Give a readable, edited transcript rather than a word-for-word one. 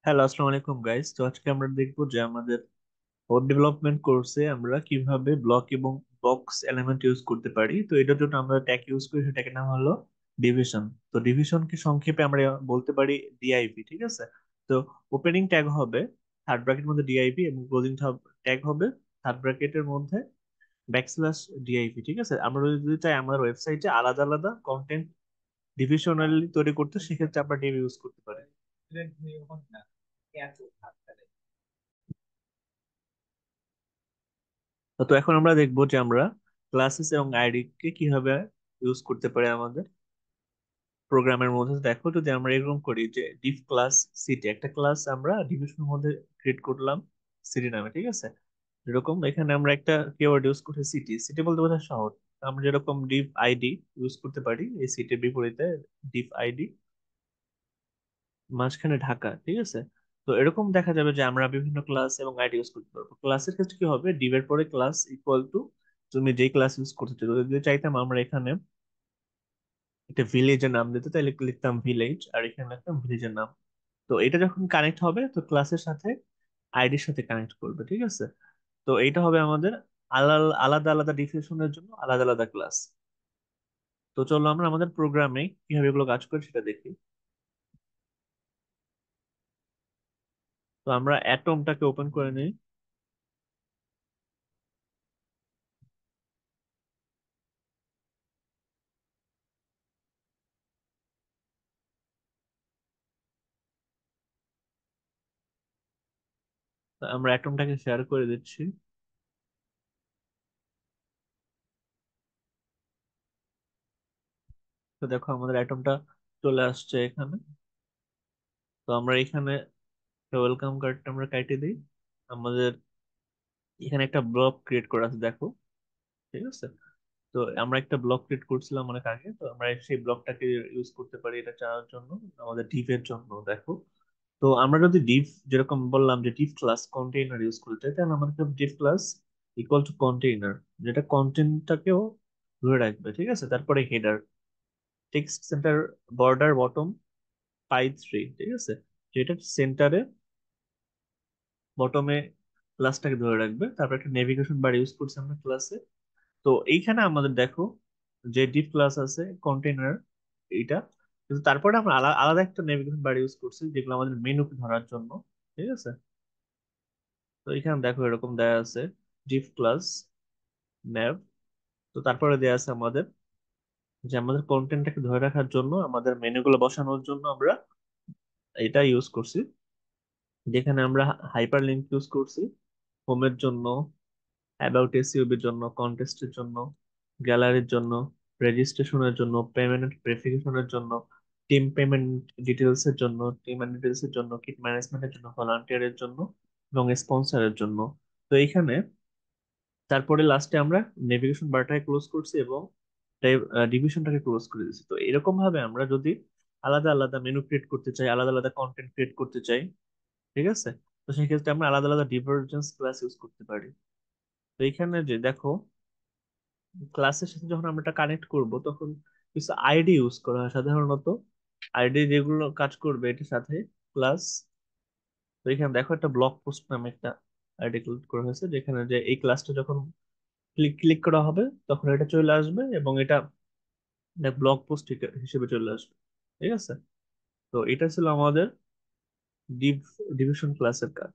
Hello, আসসালামু আলাইকুম guys. তো আজকে আমরা দেখবো যে আমাদের ওয়েব ডেভেলপমেন্ট কোর্সে আমরা কিভাবে ব্লক এবং বক্স এলিমেন্ট ইউজ করতে পারি। তো এটার জন্য আমরা ট্যাগ ইউজ করি, সেই ট্যাগের নাম হলো ডিভিশন। তো ডিভিশনকে সংক্ষেপে আমরা বলতে পারি ডিআইভি, ঠিক আছে। তো ওপেনিং ট্যাগ হবে থার্ড ব্র্যাকেটের মধ্যে ডিআইভি এবং ক্লোজিং ট্যাগ হবে থার্ড ব্র্যাকেটের মধ্যে ব্যাকস্ল্যাশ ডিআইভি, ঠিক আছে। আমরা যদি চাই আমাদের ওয়েবসাইটে আলাদা আলাদা কন্টেন্ট ডিভিশনালি তৈরি করতে, সেক্ষেত্রে আমরা ডিভ ইউজ করতে পারি। তো এখন আমরা দেখবো যে আমরা ক্লাসেস এবং আইডি কে কিভাবে ইউজ করতে পারি আমাদের প্রোগ্রামের মধ্যে। দেখো, যদি আমরা এরকম করি যে ডিফ ক্লাস সিটি, একটা ক্লাস আমরা ডিভিশনের মধ্যে ক্রিয়েট করলাম সিটি নামে, ঠিক আছে। এরকম এখানে আমরা একটা কিওয়ার্ড ইউজ করছি সিটি। সিটি বলতে বোঝায় শহর। আমরা যেরকম ডিফ আইডি ইউজ করতে পারি এই সিটির বিপরীতে ডিফ আইডি, মাঝখানে ঢাকা, ঠিক আছে। তো এরকম দেখা যাবে যে আমরা বিভিন্ন ক্লাস এবং আইডি ইউজ করতে পারবো। ক্লাসের ক্ষেত্রে কি হবে, ডিভ এর পরে ক্লাস ইকুয়াল টু তুমি যেই ক্লাস ইউজ করতে চাও। যদি চাইতাম আমরা এখানে একটা ভিলেজের নাম দিতে, তাহলে লিখতাম ভিলেজ আর এখানে লিখতাম ভিলেজের নাম। তো এটা যখন কানেক্ট হবে তো ক্লাসের সাথে আইডির সাথে কানেক্ট করবে, ঠিক আছে। তো এইটা হবে আমাদের আলাদা আলাদা আলাদা ডিফিনেশনের জন্য আলাদা আলাদা ক্লাস। তো চলো আমরা আমাদের প্রোগ্রামে কিভাবে এগুলো কাজ করে সেটা দেখি। তো আমরা অ্যাটমটাকে ওপেন করে নিই। তো আমরা অ্যাটমটাকে শেয়ার করে দিচ্ছি। তো দেখো আমাদের অ্যাটমটা চলে আসছে এখানে। তো আমরা এখানে ওয়েলকাম কার্ডটা আমরা কাইটে দিই। আমাদের এখানে একটা ব্লক ক্রিয়েট করা আছে, দেখো, ঠিক আছে। তো আমরা একটা ব্লক ক্রিয়েট করছিলাম অনেক আগে, তো আমরা সেই ব্লকটাকে ইউজ করতে পারি এটা চালানোর জন্য, আমাদের ডিভের জন্য, দেখো। তো আমরা যদি ডিভ, যেরকম বললাম যে ডিভ ক্লাস কন্টেইনার ইউজ করতে চাই, তাহলে আমাদের div class equal to container, যেটা কন্টেন্টটাকেও ধরে রাখবে, ঠিক আছে। তারপরে header, text center, border, bottom, pi three, ঠিক আছে। যেটা সেন্টারে বটমে ক্লাসটাকে ধরে রাখবে। তারপর একটা নেভিগেশন বার ইউজ করছি আমরা ক্লাসে। তো এইখানে আমাদের দেখো যে ডিপ ক্লাস আছে কন্টেইনার এইটা, কিন্তু তারপরে আমরা আলাদা আলাদা একটা নেভিগেশন বার ইউজ করছি যেগুলো আমাদের মেনুকে ধরার জন্য, ঠিক আছে। তো এখানে দেখো এরকম দেয়া আছে ডিপ ক্লাস নেভ। তো তারপরে দেয়া আছে আমাদের যে আমাদের কন্টেন্টটাকে ধরে রাখার জন্য, আমাদের মেনুগুলো বসানোর জন্য আমরা এটা ইউজ করছি, যেখানে আমরা হাইপার লিঙ্ক ইউজ করছি হোমের জন্য, অ্যাবাউট এসইউবির জন্য, কন্টেস্টের জন্য, গ্যালারির জন্য, রেজিস্ট্রেশনের জন্য, পেমেন্ট ভেরিফিকেশনের জন্য, টিম পেমেন্ট ডিটেলস এর জন্য, টিম ডিটেলস এর জন্য, কিট ম্যানেজমেন্টের জন্য, ভলান্টিয়ারের জন্য এবং স্পন্সরের জন্য। তো এইখানে তারপরে লাস্টে আমরা নেভিগেশন বারটাকে ক্লোজ করছি এবং ডিভিশনটাকে ক্লোজ করে দিচ্ছি। তো এরকম ভাবে আমরা যদি আলাদা আলাদা মেনু ক্রিয়েট করতে চাই, আলাদা আলাদা কন্টেন্ট ক্রিয়েট করতে চাই, ঠিক আছে, তো সেই ক্ষেত্রে আমরা আলাদা আলাদা ডিভার্জেন্স ক্লাস ইউজ করতে পারি। তো এইখানে যে দেখো ক্লাসের সাথে যখন আমরা এটা কানেক্ট করব তখন কিছু আইডি ইউজ করা হয় সাধারণত। আইডি যেগুলো কাজ করবে এটার সাথে প্লাস, তো এখানে দেখো একটা ব্লগ পোস্ট নামে একটা আইডি ক্রিয়েট করা হয়েছে, যেখানে যে এই ক্লাসটা যখন ক্লিক ক্লিক করা হবে তখন এটা চলে আসবে এবং এটা ব্লগ পোস্ট হিসেবে চলে আসবে, ঠিক আছে। তো এটা ছিল আমাদের ডিভ ডিভিশন ক্লাসের কাজ।